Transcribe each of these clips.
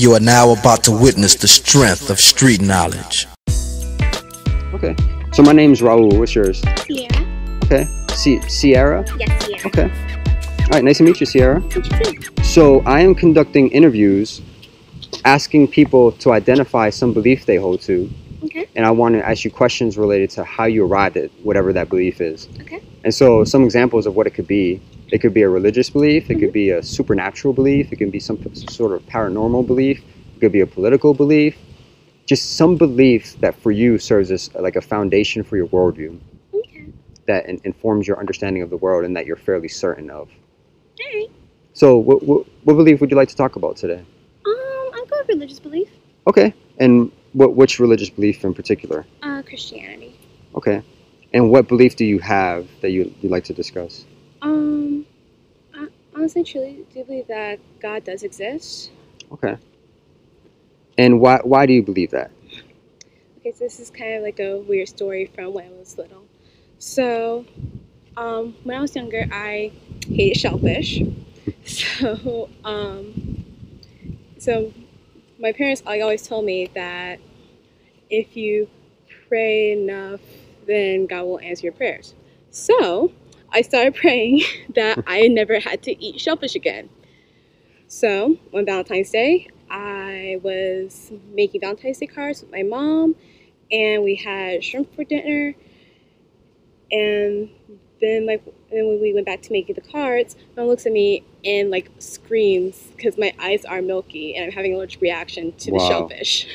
You are now about to witness the strength of street knowledge. Okay. So my name's Raul. What's yours? Sierra. Okay. Sierra? Yes, Sierra. Okay. All right. Nice to meet you, Sierra. Meet you too. So I am conducting interviews asking people to identify some belief they hold to. Okay. And I want to ask you questions related to how you arrived at whatever that belief is. Okay. And so some examples of what it could be. It could be a religious belief. It could be a supernatural belief. It could be some sort of paranormal belief. It could be a political belief. Just some belief that for you serves as like a foundation for your worldview. Okay. That informs your understanding of the world and that you're fairly certain of. All right. So what belief would you like to talk about today? I'll go with religious belief. Okay. And which religious belief in particular? Christianity. Okay. And what belief do you have that you'd like to discuss? I honestly truly do believe that God does exist. Okay. And why do you believe that? Okay, so this is kind of like a weird story from when I was little. So, when I was younger, I hated shellfish. So, so my parents always told me that if you pray enough, then God will answer your prayers. So I started praying that I never had to eat shellfish again. So on Valentine's Day, I was making Valentine's Day cards with my mom, and we had shrimp for dinner. And then when we went back to making the cards, my mom looks at me and like screams because my eyes are milky and I'm having an allergic reaction to the shellfish.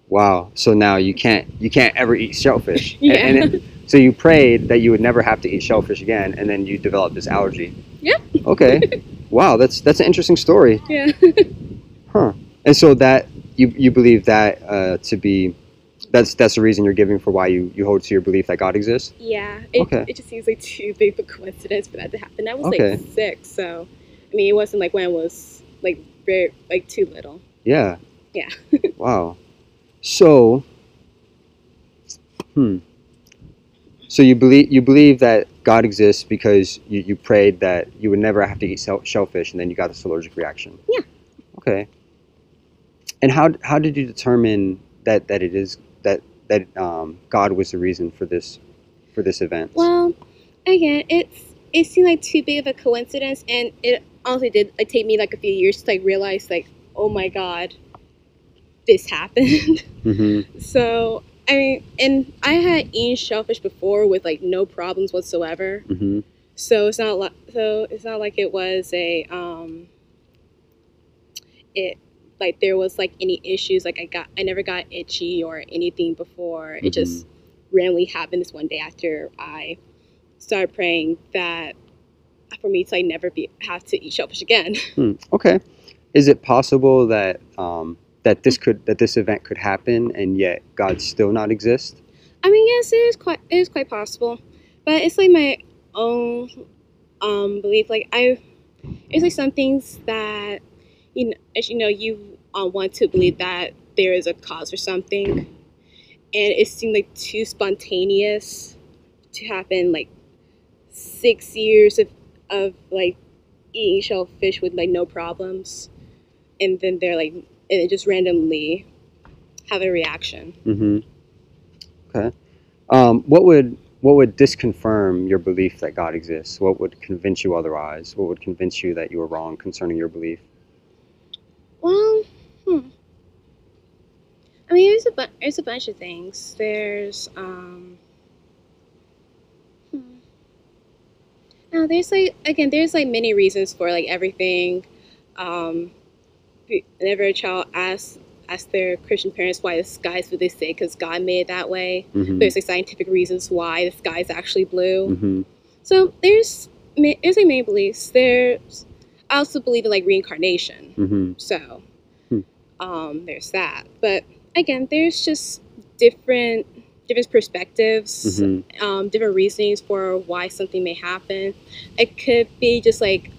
Wow. So now you can't ever eat shellfish. Yeah. So you prayed that you would never have to eat shellfish again, and then you developed this allergy. Yeah. Okay. Wow, that's an interesting story. Yeah. Huh. And so that you believe that to be that's the reason you're giving for why you hold to your belief that God exists? Yeah. Okay. It just seems like too big of a coincidence for that to happen. I was Okay. like 6, so I mean it wasn't like when I was like very like too little. Yeah. Yeah. Wow. So So you believe that God exists because you prayed that you would never have to eat shellfish, and then you got this allergic reaction. Yeah. Okay. And how did you determine that it is that God was the reason for this event? Well, again, it seemed like too big of a coincidence, and it honestly did take me like a few years to like realize like, oh my God, this happened. Mm-hmm. So I mean, and I had eaten shellfish before with like no problems whatsoever. Mm-hmm. So it's not like it was a it like there was like any issues. Like I never got itchy or anything before. Mm-hmm. It just randomly happened this one day after I started praying that for me to like never have to eat shellfish again. Okay. Is it possible that that this event could happen and yet God still not exist? I mean, yes, it is quite possible, but it's like my own belief. Like it's like some things that as you know, you want to believe that there is a cause for something, and it seemed like too spontaneous to happen. Like 6 years of like eating shellfish with like no problems, and then they're like. And it just randomly have a reaction. Mm-hmm. Okay. What would disconfirm your belief that God exists? What would convince you otherwise? What would convince you that you were wrong concerning your belief? Well, I mean, there's a bunch of things. There's Now there's like many reasons for like everything. Whenever a child asks their Christian parents why the sky's what they say because God made it that way. Mm-hmm. There's like scientific reasons why the sky's actually blue. Mm-hmm. So there's like many beliefs. I also believe in like reincarnation. Mm-hmm. So there's that. But again, there's just different perspectives, different reasonings for why something may happen. It could be just like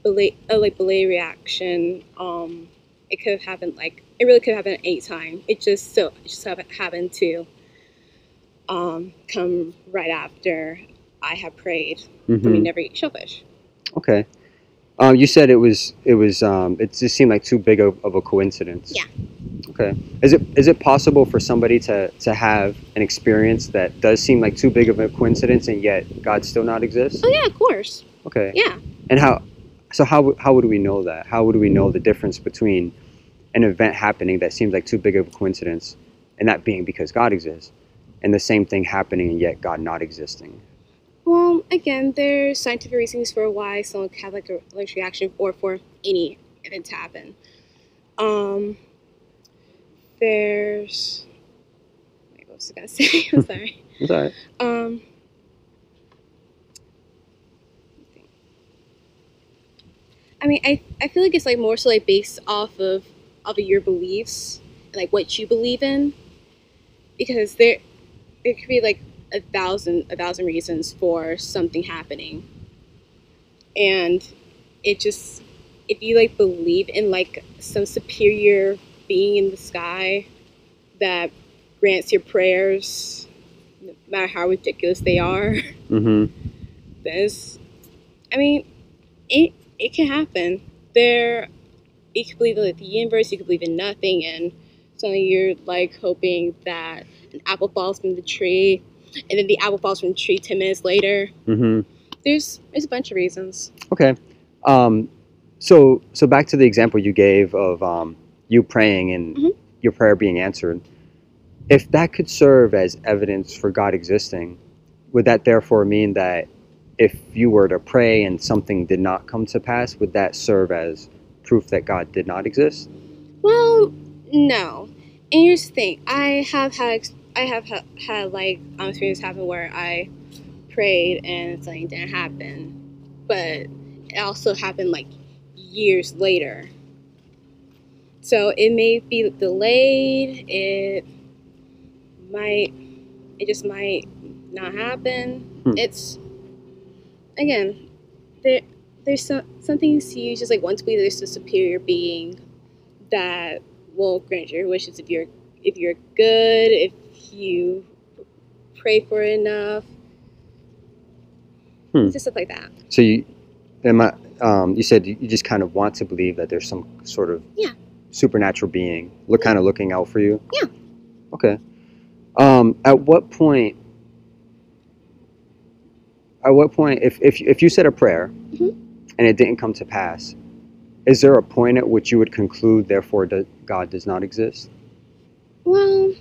delayed reaction. It could have happened it really could happen at any time. It just happened to come right after I had prayed for me never eat shellfish. Okay. You said it just seemed like too big of a coincidence. Yeah. Okay. Is it possible for somebody to have an experience that does seem like too big of a coincidence and yet God still not exist? Oh yeah, of course. Okay. Yeah. And how would we know that? How would we know the difference between an event happening that seems like too big of a coincidence and that being because God exists, and the same thing happening and yet God not existing? Well, again, there's scientific reasons for why someone can have like a allergic reaction or for any event to happen. There's wait, what was I gonna say? I'm sorry. It's all right. I mean, I feel like it's like more so like based off of your beliefs and like what you believe in, because there could be like a thousand reasons for something happening, and it just, if you like believe in like some superior being in the sky that grants your prayers, no matter how ridiculous they are, Mm-hmm. this, I mean, it can happen. You could believe in like, the universe, you could believe in nothing, and suddenly you're like hoping that an apple falls from the tree, and then the apple falls from the tree 10 minutes later. Mm-hmm. There's a bunch of reasons. Okay. So back to the example you gave of you praying and Mhm. your prayer being answered. If that could serve as evidence for God existing, would that therefore mean that if you were to pray and something did not come to pass, would that serve as proof that God did not exist? Well, no. And here's the thing: I have had like experience happen where I prayed and something didn't happen, but it also happened like years later. So it may be delayed. It just might not happen. Hmm. It's, again, there's some things you just like want to believe there's a superior being that will grant your wishes if you're good, if you pray for it enough. Just stuff like that. So you said you just kind of want to believe that there's some sort of Yeah. supernatural being kind of looking out for you? Yeah. Okay. At what point, if you said a prayer Mhm. and it didn't come to pass, is there a point at which you would conclude, therefore, that God does not exist? Well,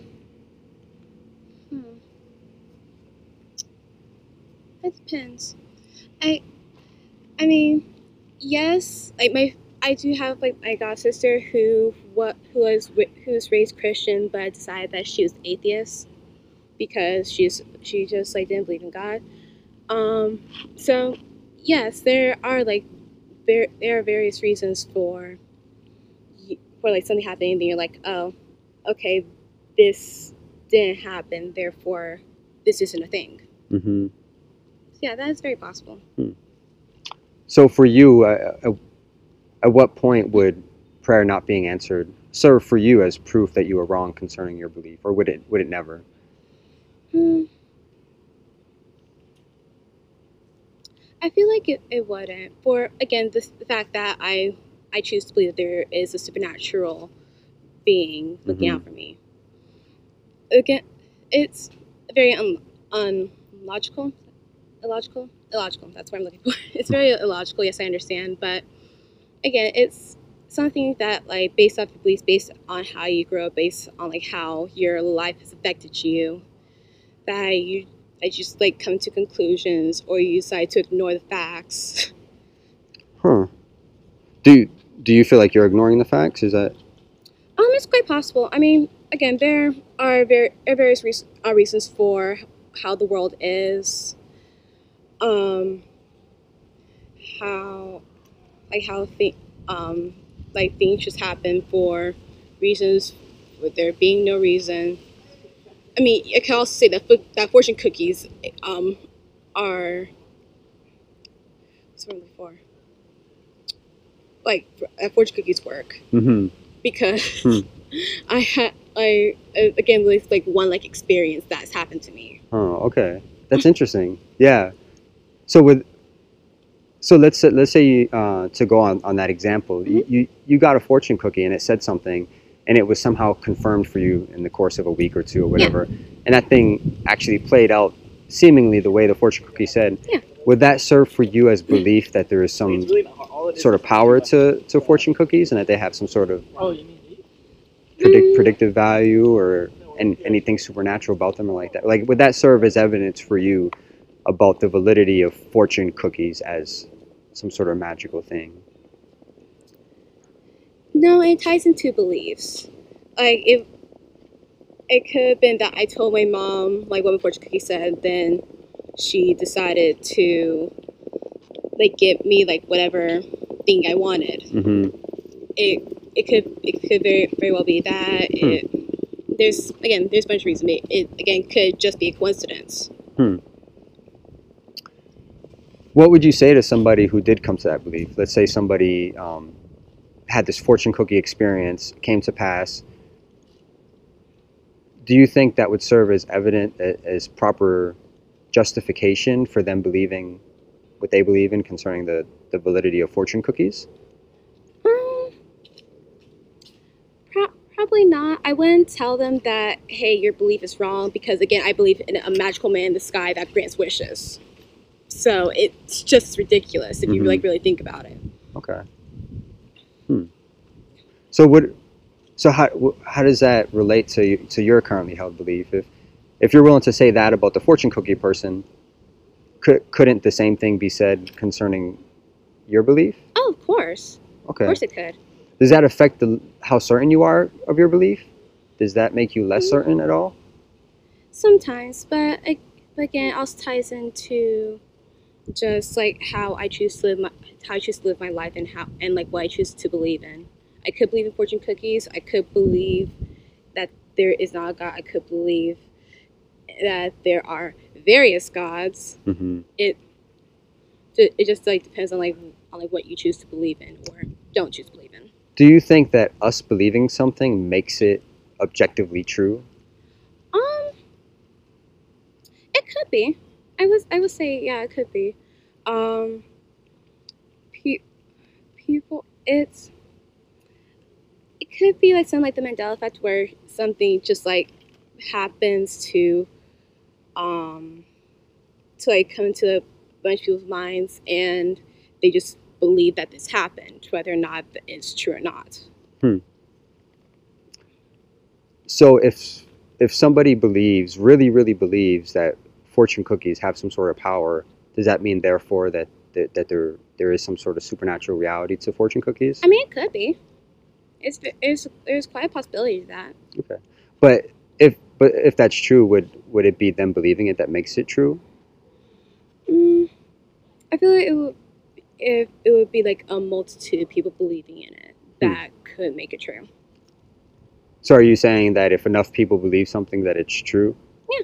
it depends. I mean, yes, like I do have like my god sister who's raised Christian but decided that she was atheist because she just like didn't believe in God. So yes, there are various reasons for like something happening, and then you're like, oh, okay, this didn't happen, therefore this isn't a thing. Mm-hmm. Yeah, that is very possible. So for you, at what point would prayer not being answered serve for you as proof that you were wrong concerning your belief, or would it never? I feel like it wouldn't. For, again, the fact that I choose to believe that there is a supernatural being looking out for me. Again, it's very illogical. That's what I'm looking for. It's very illogical. Yes, I understand, but again, it's something that like based off your beliefs, based on how you grow up, based on like how your life has affected you, that I just like come to conclusions, or you decide to ignore the facts. Huh. Do you feel like you're ignoring the facts? Is that? It's quite possible. I mean, again, there are various reasons for how the world is. Things just happen for reasons with there being no reason. I mean, I can also say that fortune cookies are what's one before like fortune cookies work because I again with like one like experience that's happened to me. Oh, okay, that's interesting. Yeah. So let's say you, to go on that example, you got a fortune cookie and it said something, and it was somehow confirmed for you in the course of a week or two or whatever, and that thing actually played out seemingly the way the fortune cookie said. Yeah. Would that serve for you as belief that there is some sort of power to fortune cookies and that they have some sort of predictive value or anything supernatural about them or like that? Like, would that serve as evidence for you about the validity of fortune cookies as some sort of magical thing? No, it ties into beliefs. Like, it could have been that I told my mom, like, what my fortune cookie said, then she decided to, like, give me, like, whatever thing I wanted. Mm-hmm. It could very well be that. There's a bunch of reasons. It again could just be a coincidence. What would you say to somebody who did come to that belief? Let's say somebody had this fortune cookie experience, came to pass. Do you think that would serve as evident, as proper justification for them believing what they believe in concerning the validity of fortune cookies? Probably not. I wouldn't tell them that, hey, your belief is wrong, because again, I believe in a magical man in the sky that grants wishes. So it's just ridiculous if you really think about it. Okay. So how does that relate to your currently held belief? If you're willing to say that about the fortune cookie person, couldn't the same thing be said concerning your belief? Oh, of course. Okay. Of course it could. Does that affect how certain you are of your belief? Does that make you less certain at all? Sometimes, but again, it also ties into just like how I choose to live my life, and like what I choose to believe in. I could believe in fortune cookies. I could believe that there is not a God. I could believe that there are various gods. Mm-hmm. It just like depends on what you choose to believe in or don't choose to believe in. Do you think that us believing something makes it objectively true? It could be. I would say, yeah, it could be. People, it could be like something like the Mandela effect, where something just like happens to like come into a bunch of people's minds, and they just believe that this happened, whether or not it's true or not. So if somebody really believes that fortune cookies have some sort of power, does that mean therefore that there is some sort of supernatural reality to fortune cookies? I mean, it could be. There's quite a possibility to that. Okay, but if that's true, would it be them believing it that makes it true? I feel like it would be like a multitude of people believing in it that could make it true. So are you saying that if enough people believe something that it's true? Yeah.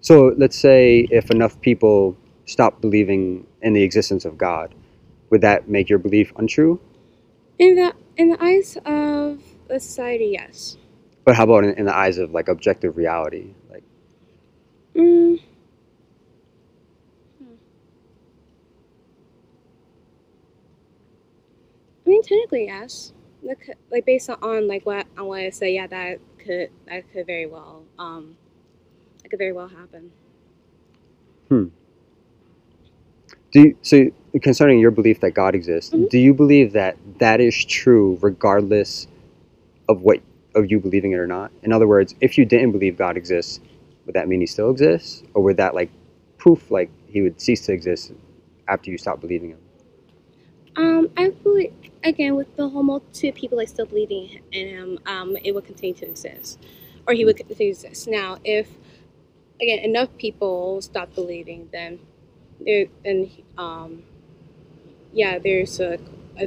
So let's say if enough people stop believing in the existence of God, would that make your belief untrue? In the eyes of the society, yes. But how about in the eyes of like objective reality? Like, I mean, technically, yes. Like based on like what I say, yeah, that could very well happen. So concerning your belief that God exists, do you believe that is true regardless of you believing it or not? In other words, if you didn't believe God exists, would that mean he still exists, or would that like poof, like he would cease to exist after you stop believing him? I believe, again, with the whole multitude of people like still believing in him, it would continue to exist, or he would continue to exist. Now, if again enough people stop believing, then it's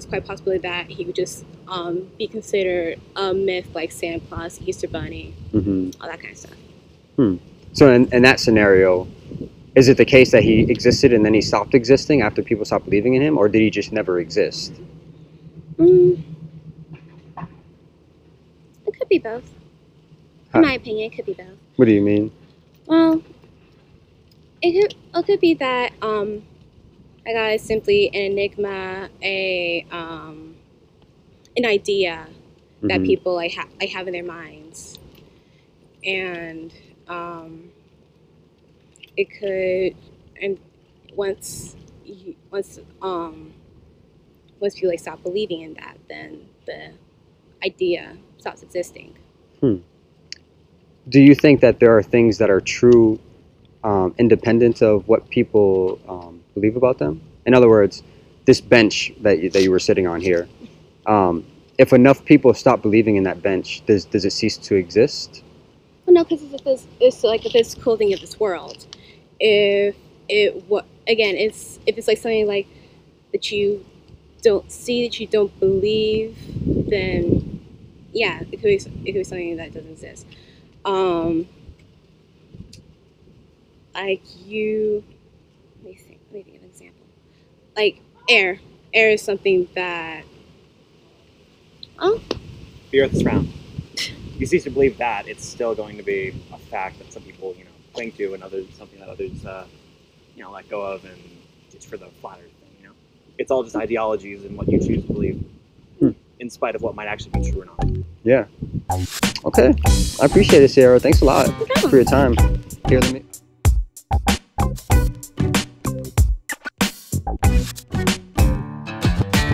quite possible that he would just be considered a myth, like Santa Claus, Easter Bunny, all that kind of stuff. So in that scenario, is it the case that he existed and then he stopped existing after people stopped believing in him, or did he just never exist? It could be both. In my opinion, it could be both. What do you mean? Well, it could be that I got is simply an enigma, an idea that people have in their minds, and it could, and once people like stop believing in that, then the idea stops existing. Do you think that there are things that are true independent of what people believe about them? In other words, this bench that you were sitting on here, if enough people stop believing in that bench, does it cease to exist? Well, no, because it's like the physical thing of this world. If it's like something like that you don't see, that you don't believe, then yeah, it could be something that doesn't exist. Like let me think of an example. Like air is something that the Earth is round. You cease to believe that, it's still going to be a fact that some people, cling to, and others something that others, let go of, and it's for the flat Earth thing. It's all just ideologies and what you choose to believe, in spite of what might actually be true or not. Yeah. Okay. I appreciate it, Sierra. Thanks a lot for your time. Here, let me.